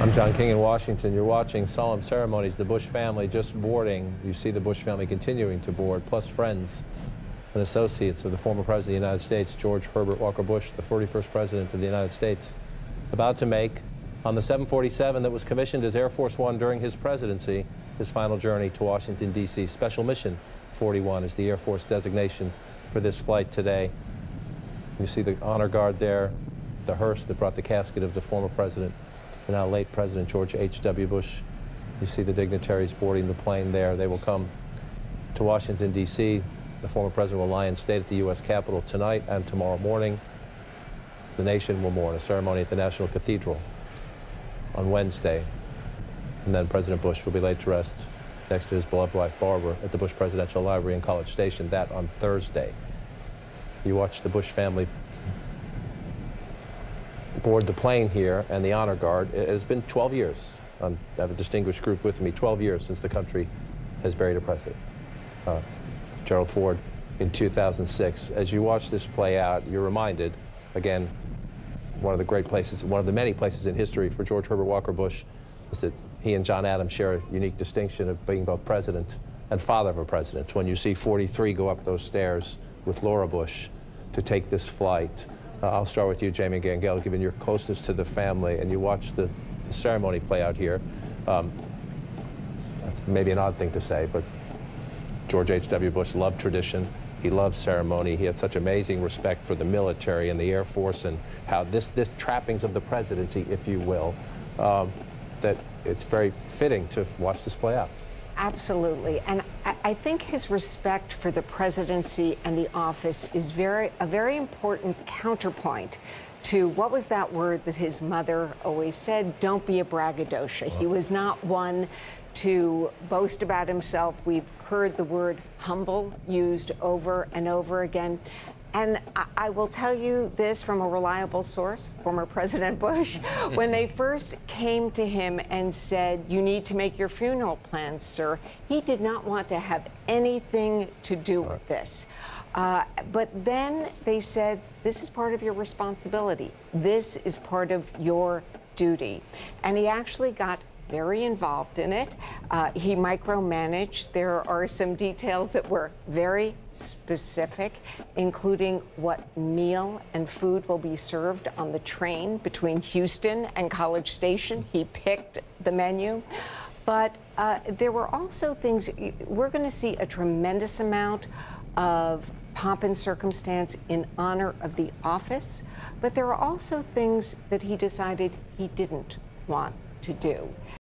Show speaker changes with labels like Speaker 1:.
Speaker 1: I'm John King in Washington. You're watching Solemn Ceremonies. The Bush family just boarding. You see the Bush family continuing to board, plus friends and associates of the former President of the United States, George Herbert Walker Bush, the 41st President of the United States, about to make, on the 747 that was commissioned as Air Force One during his presidency, his final journey to Washington, D.C. Special Mission 41 is the Air Force designation for this flight today. You see the honor guard there, the hearse that brought the casket of the former president, the now late President George H.W. Bush. You see the dignitaries boarding the plane there. They will come to Washington, D.C. The former president will lie in state at the U.S. Capitol tonight and tomorrow morning. The nation will mourn a ceremony at the National Cathedral on Wednesday. And then President Bush will be laid to rest next to his beloved wife, Barbara, at the Bush Presidential Library in College Station, that on Thursday. You watch the Bush family board the plane here and the honor guard. It has been 12 years. I have a distinguished group with me, 12 years since the country has buried a president. Gerald Ford in 2006. As you watch this play out, you're reminded, again, one of the great places, one of the many places in history for George Herbert Walker Bush is that he and John Adams share a unique distinction of being both president and father of a president. When you see 43 go up those stairs with Laura Bush to take this flight, I'll start with you, Jamie Gangel, given your closeness to the family, and you watch the ceremony play out here. That's maybe an odd thing to say, but George H.W. Bush loved tradition. He loved ceremony. He had such amazing respect for the military and the Air Force and how this trappings of the presidency, if you will, that it's very fitting to watch this play out.
Speaker 2: Absolutely. And I think his respect for the presidency and the office is a very important counterpoint to, what was that word that his mother always said? Don't be a braggadocio. He was not one to boast about himself. We've heard the word humble used over and over again. And I will tell you this from a reliable source, former President Bush, when they first came to him and said, you need to make your funeral plans, sir, he did not want to have anything to do with this. But then they said, this is part of your responsibility. This is part of your duty. And he actually got very involved in it. He micromanaged. There are some details that were very specific, including what meal and food will be served on the train between Houston and College Station. He picked the menu. But there were also things, we're going to see a tremendous amount of pomp and circumstance in honor of the office, but there are also things that he decided he didn't want to do.